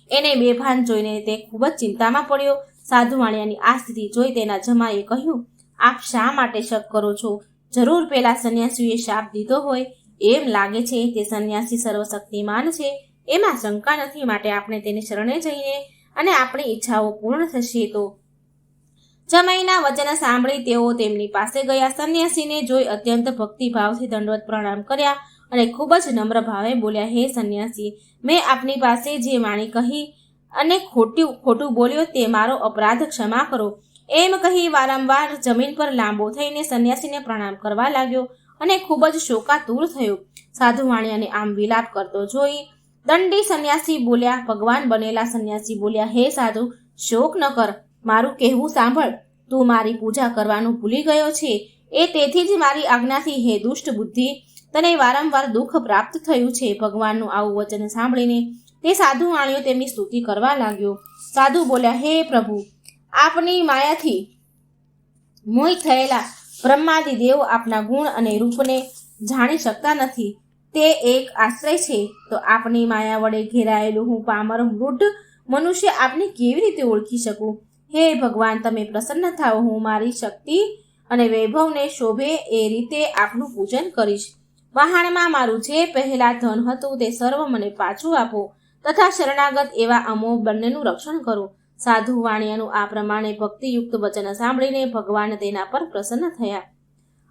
એને બેભાન જોઈને તે ખૂબ જ ચિંતામાં પડ્યો. સાધુ વાણિયાની આ સ્થિતિ જોઈ તેના જમાઈએ કહ્યું, આપ શા માટે શક કરો છો? જરૂર પેલા સંન્યાસીએ શાપ દીધો હોય એમ લાગે છે. તે સંન્યાસી સર્વશક્તિમાન છે, એમાં શંકા નથી. માટે આપણે તેને શરણે જઈને અને આપણી ઈચ્છાઓ પૂર્ણ થશે. તો જમાઈના વચન સાંભળી તેઓ તેમની પાસે ગયા. સંન્યાસીને જોઈ અત્યંત ભક્તિભાવથી દંડવત પ્રણામ કર્યા અને ખૂબ જ નમ્ર ભાવે બોલ્યા, હે સંન્યાસી, મેં આપની પાસે જે વાણી કહી અને ખોટું બોલ્યો તે મારો અપરાધ ક્ષમા કરો. એમ કહી વારંવાર જમીન પર લાંબો થઈને સંન્યાસીને પ્રણામ કરવા લાગ્યો અને ખૂબ જ શોકાતુર થયો. સાધુ વાણિયાને આમ વિલાપ કરતો જોઈ દંડી સંન્યાસી બોલ્યા, ભગવાન બનેલા સંન્યાસી બોલ્યા, હે સાધુ, શોક ન કર, મારું કહેવું સાંભળ. તું મારી પૂજા કરવાનું ભૂલી ગયો છે. એ તેથી જ મારી આજ્ઞાથી, હે દુષ્ટ બુદ્ધિ, તને વારંવાર દુઃખ પ્રાપ્ત થયું છે. ભગવાનનું આવું વચન સાંભળીને તે સાધુ વાણિયો તેમની સ્તુતિ કરવા લાગ્યો. સાધુ બોલ્યા, હે પ્રભુ, આપની માયાથી મોહિત થયેલા બ્રહ્માદિ દેવ આપના ગુણ અને રૂપને જાણી શકતા નથી. તે એક આશ્રય છે. તો આપની માયા વડે ઘેરાયેલું હું પામર વૃદ્ધ મનુષ્ય આપને કેવી રીતે ઓળખી શકું? હે ભગવાન, તમે પ્રસન્ન થાઓ. હું મારી શક્તિ અને વૈભવને શોભે એ રીતે આપનું પૂજન કરીશ. વહાણમાં મારું જે પહેલા ધન હતું તે સર્વ મને પાછું આપો તથા શરણાગત એવા અમો બંનેનું રક્ષણ કરો. સાધુ વાણિયાનું આ પ્રમાણે ભક્તિયુક્ત વચન સાંભળીને ભગવાન તેના પર પ્રસન્ન થયા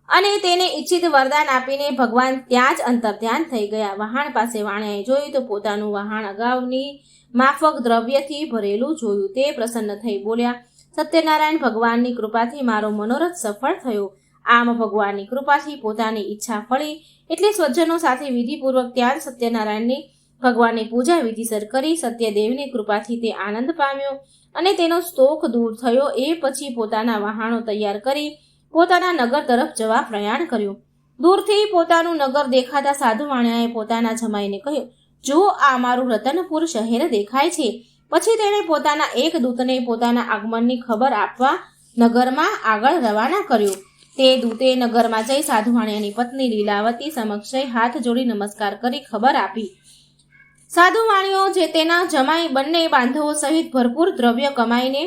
અને તેને ઈચ્છિત વરદાન આપીને ભગવાન ત્યાં જ અંતર્ધ્યાન થઈ ગયા. વહાણ પાસે વાણિયાએ જોયું તો પોતાનું વહાણ અગાઉની માફક દ્રવ્યથી ભરેલું જોયું. તે પ્રસન્ન થઈ બોલ્યા, સત્યનારાયણ, ભગવાનની કૃપાથી મારો મનોરથ સફળ થયો. આમ ભગવાનની કૃપાથી પોતાની ઈચ્છા ફળી એટલે સ્વજનો સાથે વિધિપૂર્વક ત્યાં સત્યનારાયણની ભગવાનની પૂજા વિધિસર કરી. સત્યદેવની કૃપાથી તે આનંદ પામ્યો અને તેનો શોક દૂર થયો. એ પછી પોતાના વહાણો તૈયાર કરી પોતાના નગર તરફ જવા પ્રયાણ કર્યું. દૂરથી પોતાનું નગર દેખાતા સાધુ વાણિયાએ પોતાના જમાઈને કહ્યું, જો આ મારું રતનપુર શહેર દેખાય છે. પછી તેણે પોતાના એક દૂતને પોતાના આગમનની ખબર આપવા નગરમાં આગળ રવાના કર્યો. તે દૂતે નગરમાં જઈ સાધુ વાણિયાની પત્ની લીલાવતી સમક્ષ હાથ જોડી નમસ્કાર કરી ખબર આપી. સાધુ વાણિયો જે તેના જમાઈ બંને બાંધવો સહિત ભરપૂર દ્રવ્ય કમાઈને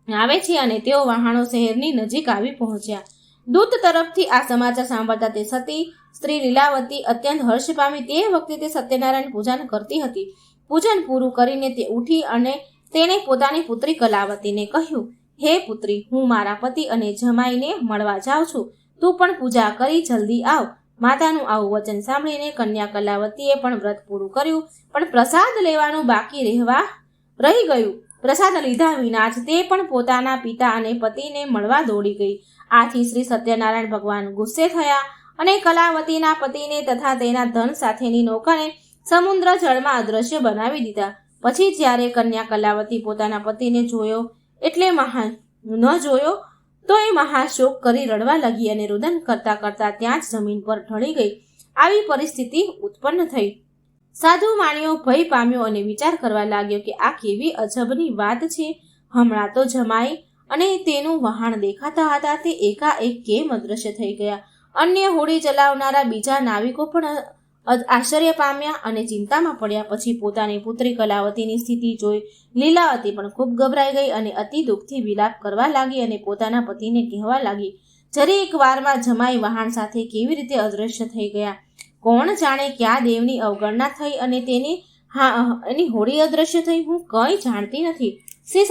આવે છે અને તેઓ વહાણો શહેરની નજીક આવી પહોંચ્યા. દૂત તરફથી આ સમાચાર સાંભળતા તે સતી સ્ત્રી લીલાવતી અત્યંત હર્ષ પામી. તે વખતે તે સત્યનારાયણ પૂજન કરતી હતી. પૂજન પૂરું કરીને તે ઉઠી અને તેણે પોતાની પુત્રી કલાવતીને કહ્યું, હે પુત્રી, હું મારા પતિ અને જમાઈને મળવા જાઉં છું. તું પણ પૂજા કરી જલ્દી આવ. માતાનું આવું વચન સાંભળીને કન્યા કલાવતીએ પણ વ્રત પૂરું કર્યું, પણ પ્રસાદ લેવાનું બાકી રહી ગયું. પ્રસાદ લીધા વિના જ તે પણ પોતાના પિતા અને પતિને મળવા દોડી ગઈ. આથી શ્રી સત્યનારાયણ ભગવાન ગુસ્સે થયા અને કલાવતીના પતિને તથા તેના ધન સાથેની નૌકાને સમુદ્ર જળમાં અદ્રશ્ય બનાવી દીધા. પછી જ્યારે કન્યા કલાવતી પોતાના પતિને જોયો એટલે ન જોયો તો એ મહાશોક કરી રડવા લાગી અને રુદન કરતા કરતા ત્યાં જ જમીન પર ઢળી ગઈ. આવી પરિસ્થિતિ ઉત્પન્ન થઈ. સાધુ વાણિયો ભય પામ્યો અને વિચાર કરવા લાગ્યો કે આ કેવી અજબની વાત છે. હમણાં તો જમાઈ અને તેનું વહાણ દેખાતા હતા, તે એકાએક કેમ અદ્રશ્ય થઈ ગયા? અન્ય હોડી ચલાવનારા બીજા નાવિકો પણ આશ્ચર્ય પામ્યા અને ચિંતામાં પડ્યા. પછી પોતાની પુત્રી કલાવતીની સ્થિતિ જોઈ લીલાવતી પણ ખૂબ ગભરાઈ ગઈ અને અતિ દુઃખથી વિલાપ કરવા લાગી અને પોતાના પતિને કહેવા લાગી, જરી એક વારમાં જમાઈ વહાણ સાથે કેવી રીતે અદ્રશ્ય થઈ ગયા? કોણ જાણે ક્યાં દેવની અવગણના થઈ અને એની હોડી અદ્રશ્ય થઈ? હું કંઈ જાણતી નથી. શ્રી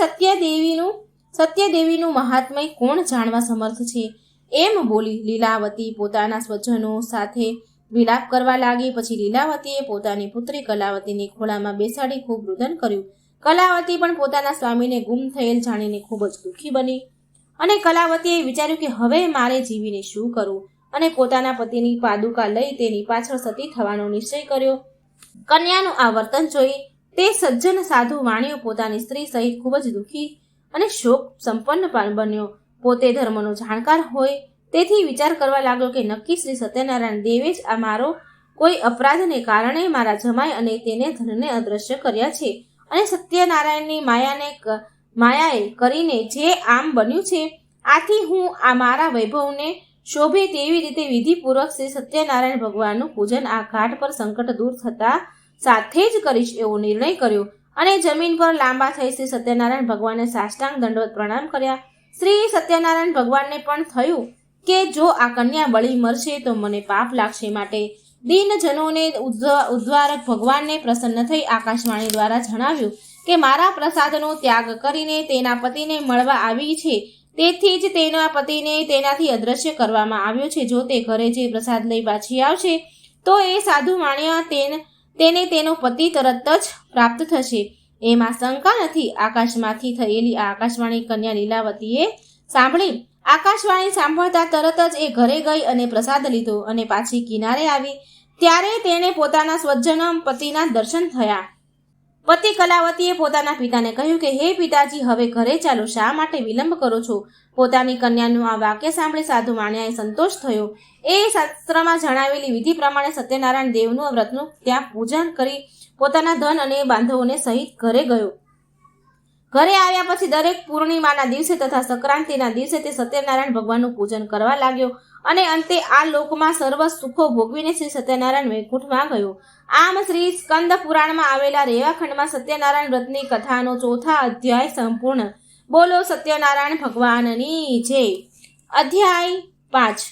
સત્યદેવીનું મહાત્મય કોણ જાણવા સમર્થ છે? એમ બોલી લીલાવતી પોતાના સ્વજનો સાથે વિલાપ કરવા લાગી. પછી લીલાવતીએ પોતાની પુત્રી કલાવતીને ખોળામાં બેસાડી ખૂબ રુદન કર્યું. કલાવતી પણ પોતાના સ્વામીને ગુમ થયેલ જાણીને ખૂબ જ દુઃખી બની અને કલાવતીએ વિચાર્યું કે હવે મારે જીવીને શું કરવું, અને પોતાના પતિની પાદુકા લઈ તેની પાછળ સતી થવાનો નિશ્ચય કર્યો. કન્યાનું આ વર્તન જોઈ તે સજ્જન સાધુ વાણિયો પોતાની સ્ત્રી સહિત ખૂબ જ દુઃખી અને શોક સંપન્ન બન્યો. પોતે ધર્મનો જાણકાર હોય તેથી વિચાર કરવા લાગ્યો કે નક્કી શ્રી સત્યનારાયણ દેવે જ આ મારો કોઈ અપરાધને કારણે મારા જમાઈ અને તેને ધનને અદ્રશ્ય કર્યા છે, અને સત્યનારાયણની માયાએ કરીને જે આમ બન્યું છે. આથી હું આ મારા વૈભવને શોભે તેવી રીતે વિધિપૂર્વક શ્રી સત્યનારાયણ ભગવાનનું પૂજન આ ઘાટ પર સંકટ દૂર થતા સાથે જ કરીશ એવો નિર્ણય કર્યો અને જમીન પર લાંબા થઈ શ્રી સત્યનારાયણ ભગવાનને સાષ્ટાંગ દંડવત પ્રણામ કર્યા. શ્રી સત્યનારાયણ ભગવાનને પણ થયું કે જો આ કન્યા બળી મરશે તો મને પાપ લાગશે, માટે દીનજનોને ઉદ્ધારક ભગવાનને પ્રસન્ન થઈ આકાશવાણી દ્વારા જણાવ્યું કે મારા પ્રસાદનો ત્યાગ કરીને તેના પતિને મળવા આવી છે, તેથી જ તેના પતિને તેનાથી અદ્રશ્ય કરવામાં આવ્યો છે. જો તે ઘરે જે પ્રસાદ લઈ પાછી આવશે તો એ સાધુ માણ્યા તેને તેનો પતિ તરત જ પ્રાપ્ત થશે, એમાં શંકા નથી. આકાશમાંથી થયેલી આ આકાશવાણી કન્યા લીલાવતીએ સાંભળી. આકાશવાણી સાંભળતા તરત જ એ ઘરે ગઈ અને પ્રસાદ લીધો અને પાછી કિનારે આવી. ત્યારે તેણે પોતાના સ્વજન પતિના દર્શન થયા. પતિ કલાવતીએ પોતાના પિતાને કહ્યું કે હે પિતાજી, હવે ઘરે ચાલો, શા માટે વિલંબ કરો છો? પોતાની કન્યાનું આ વાક્ય સાંભળી સાધુ માણ્યાએ સંતોષ થયો. એ શાસ્ત્રમાં જણાવેલી વિધિ પ્રમાણે સત્યનારાયણ દેવનું વ્રતનું ત્યાં પૂજન કરી પોતાના ધન અને બાંધવોને સહિત ઘરે ગયો. ઘરે આવ્યા પછી દરેક પૂર્ણિમાના દિવસે તથા સંક્રાંતિના દિવસે તે સત્યનારાયણ ભગવાનનું પૂજન કરવા લાગ્યો અને અંતે આ લોકમાં સર્વ સુખો ભોગવીને શ્રી સત્યનારાયણ વૈકુંઠમાં ગયો. આમ શ્રી સ્કંદ પુરાણમાં આવેલા રેવાખંડમાં સત્યનારાયણ વ્રતની કથાનો 4થા અધ્યાય સંપૂર્ણ. બોલો સત્યનારાયણ ભગવાનની જય. અધ્યાય 5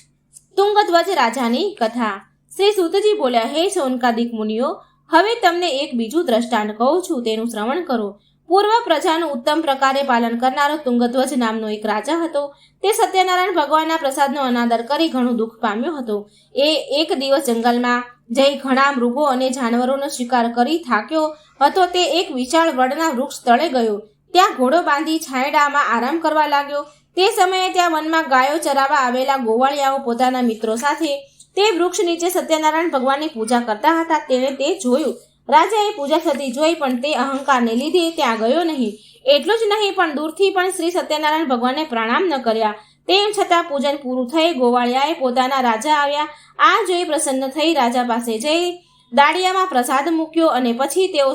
તુંગધ્વજ રાજાની કથા. શ્રી સૂતજી બોલ્યા, હે શૌનકાદિક મુનિઓ, હવે તમને એક બીજું દ્રષ્ટાંત કહું છું, તેનું શ્રવણ કરો. પૂર્વ પ્રજાનું ઉત્તમ પ્રકારે પાલન કરનારો તુંગધ્વજ નામનો એક રાજા હતો. તે સત્યનારાયણ ભગવાનના પ્રસાદનો અનાદર કરી ઘણું દુઃખ પામ્યો હતો. એ એક દિવસ જંગલમાં જઈ ઘણા મૃગો અને જાનવરોનો શિકાર કરી થાક્યો હતો. તે એક વિશાળ વડના વૃક્ષ તળે ગયો. ત્યાં ઘોડો બાંધી છાંયડામાં આરામ કરવા લાગ્યો. તે સમયે ત્યાં વનમાં ગાયો ચરાવવા આવેલા ગોવાળિયાઓ પોતાના મિત્રો સાથે તે વૃક્ષ નીચે સત્યનારાયણ ભગવાનની પૂજા કરતા હતા. તેણે તે જોયું. રાજાએ પૂજા થતી જોઈ પણ તે અહંકારને લીધે ત્યાં ગયો નહીં. એટલું જ નહીં પણ દૂરથી પણ શ્રી સત્યનારાયણ ભગવાનને પ્રણામ ન કર્યા. તેમ છતાં પૂજન પૂરું થઈ ગોવાળિયાએ પોતાના રાજા આવ્યા. આ જોઈ પ્રસન્ન થઈ રાજા પાસે જઈ દાળિયામાં પ્રસાદ મૂક્યો અને પછી તેઓ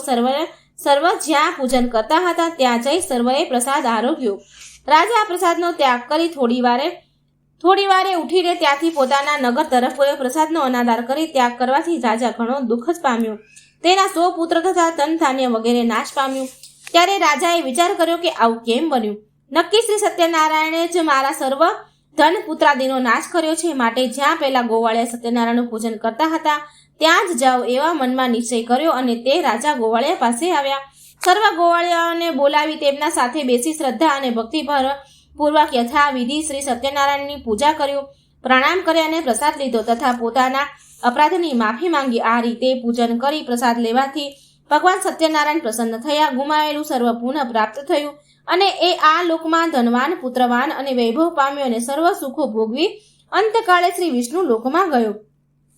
સર્વ જ્યાં પૂજન કરતા હતા ત્યાં જઈ સર્વએ પ્રસાદ આરોગ્યો. રાજા પ્રસાદનો ત્યાગ કરી થોડી વારે ઉઠીને ત્યાંથી પોતાના નગર તરફ ગયો. પ્રસાદનો અનાદર કરી ત્યાગ કરવાથી રાજા ઘણો દુઃખ જ પામ્યો. તેના 100 પુત્ર તથા ધન ધાન્ય વગેરે નાશ પામ્યું. ત્યારે રાજાએ વિચાર કર્યો કે આવું કેમ બન્યું? નક્કી શ્રી સત્યનારાયણે જ મારા સર્વ ધન પુત્રાદિનો નાશ કર્યો છે, માટે જ્યાં પહેલા ગોવાળિયા સત્યનારાયણનું પૂજન કરતા હતા ત્યાં જ જાઓ એવા મનમાં નિશ્ચય કર્યો અને તે રાજા ગોવાળિયા પાસે આવ્યા. સર્વ ગોવાળિયાઓને બોલાવી તેમના સાથે બેસી શ્રદ્ધા અને ભક્તિપૂર્વક યથાવિધિ શ્રી સત્યનારાયણની પૂજા કર્યું. પ્રણામ કર્યા અને પ્રસાદ લીધો તથા પોતાના અપરાધની માફી માંગી. આ રીતે પૂજન કરી પ્રસાદ લેવાથી ભગવાન સત્યનારાયણ પ્રસન્ન થયા. ગુમાયેલું સર્વ પુનઃ પ્રાપ્ત થયું અને એ આ લોકમાં ધનવાન પુત્રવાન અને વૈભવ પામ્યો અને સર્વ સુખો ભોગવી અંતકાળે શ્રી વિષ્ણુ લોકમાં ગયો.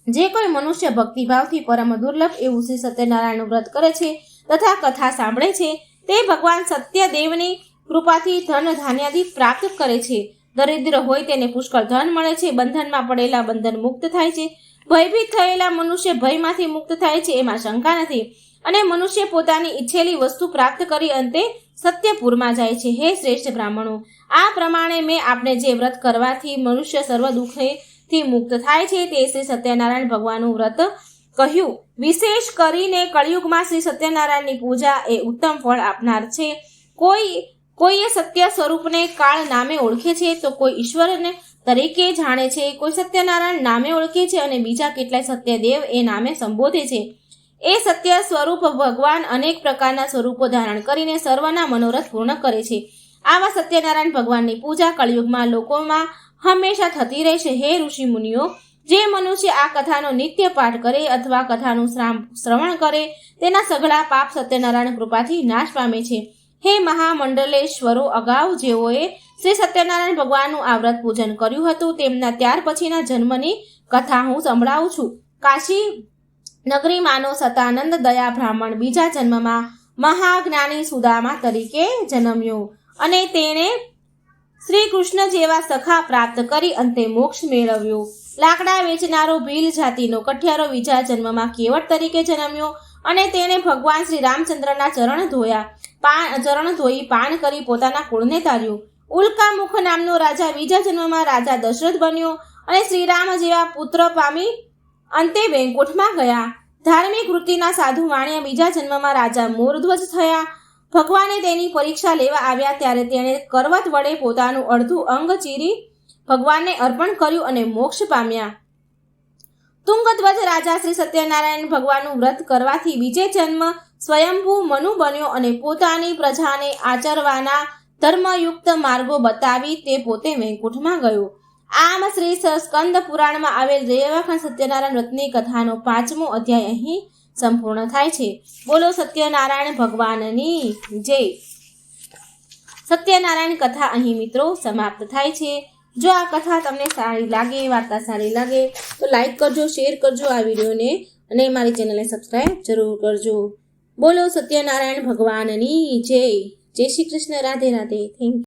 જે કોઈ મનુષ્ય ભક્તિભાવથી પરમ દુર્લભ એવું શ્રી સત્યનારાયણનું વ્રત કરે છે તથા કથા સાંભળે છે તે ભગવાન સત્યદેવની કૃપાથી ધન ધાન્યાદિ પ્રાપ્ત કરે છે. દરિદ્ર હોય તેને પુષ્કળ ધન મળે છે. બંધનમાં પડેલા બંધન મુક્ત થાય છે. ભયભીત થયેલા મનુષ્ય ભયમાંથી મુક્ત થાય છે, એમાં શંકા નથી. અને મનુષ્ય પોતાની ઈચ્છેલી વસ્તુ પ્રાપ્ત કરી અંતે સત્યપુરમાં જાય છે. હે શ્રેષ્ઠ બ્રાહ્મણો, આ પ્રમાણે મેં આપણે જે વ્રત કરવાથી મનુષ્ય સર્વ દુઃખથી મુક્ત થાય છે તે શ્રી સત્યનારાયણ ભગવાનનું વ્રત કહ્યું. વિશેષ કરીને કળિયુગમાં શ્રી સત્યનારાયણની પૂજા એ ઉત્તમ ફળ આપનાર છે. કોઈએ સત્ય સ્વરૂપને કાળ નામે ઓળખે છે તો કોઈ ઈશ્વરને તરીકે જાણે છે. કોઈ સત્યનારાયણ નામે ઓળખે છે અને બીજા કેટલાય સત્યદેવ એ નામે સંબોધે છે. એ સત્ય સ્વરૂપ ભગવાન અનેક પ્રકારના સ્વરૂપો ધારણ કરીને સર્વના મનોરથ પૂર્ણ કરે છે. આવા સત્યનારાયણ ભગવાનની પૂજા કળિયુગમાં લોકોમાં હંમેશા થતી રહેશે. હે ઋષિ મુનિઓ, જે મનુષ્ય આ કથાનો નિત્ય પાઠ કરે અથવા કથાનું શ્રવણ કરે તેના સઘળા પાપ સત્યનારાયણ કૃપાથી નાશ પામે છે. હે મહામંડલેશ્વરો, અગાઉ જેઓએ શ્રી સત્યનારાયણ ભગવાનનું આ વ્રત પૂજન કર્યું હતું તેમના ત્યાર પછીના જન્મની કથા હું સંભળાવું છું. કાશી નગરીમાંનો સતાનંદ દયા બ્રાહ્મણ બીજા જન્મમાં મહાજ્ઞાની સુદામા તરીકે જન્મ્યો અને તેણે શ્રી કૃષ્ણ જેવા સખા પ્રાપ્ત કરી અંતે મોક્ષ મેળવ્યો. લાકડા વેચનારો ભીલ જાતિનો કઠિયારો બીજા જન્મમાં કેવટ તરીકે જન્મ્યો અને તેણે ભગવાન શ્રી રામચંદ્રના ચરણ ધોઈ પાન કરી પોતાના કુળને તાર્યું. ઉલ્કામુખ નામનો રાજા બીજા જન્મમાં રાજા દશરથ બન્યો અને શ્રીરામ જેવા પુત્ર પામી અંતે વૈકુંઠમાં ગયા. ધાર્મિક વૃત્તિના સાધુ વાણિયા બીજા જન્મમાં રાજા મોરધ્વજ થયા. ભગવાને તેની પરીક્ષા લેવા આવ્યા ત્યારે તેણે કરવત વડે પોતાનું અડધું અંગ ચીરી ભગવાનને અર્પણ કર્યું અને મોક્ષ પામ્યા. તુંગધ્વજ રાજા શ્રી સત્યનારાયણ ભગવાનનું વ્રત કરવાથી બીજે જન્મ સ્વયંભૂ મનુ બન્યો અને પોતાની પ્રજાને આચરવાના ધર્મયુક્ત માર્ગો બતાવી તે પોતે વૈકુંઠમાં ગયો. આમ શ્રી સ્કંદ પુરાણમાં આવેલ રેવાખંડ સત્યનારાયણ વ્રતની કથાનો 5મો અધ્યાય અહીં સંપૂર્ણ થાય છે. બોલો સત્યનારાયણ ભગવાનની જય. સત્યનારાયણ કથા અહીં મિત્રો સમાપ્ત થાય છે. જો આ કથા તમને સારી લાગે, વાર્તા સારી લાગે તો લાઈક કરજો, શેર કરજો આ વિડીયોને અને મારી ચેનલને સબસ્ક્રાઈબ જરૂર કરજો. બોલો સત્યનારાયણ ભગવાનની જય. જય શ્રી કૃષ્ણ. રાધે રાધે. Thank you.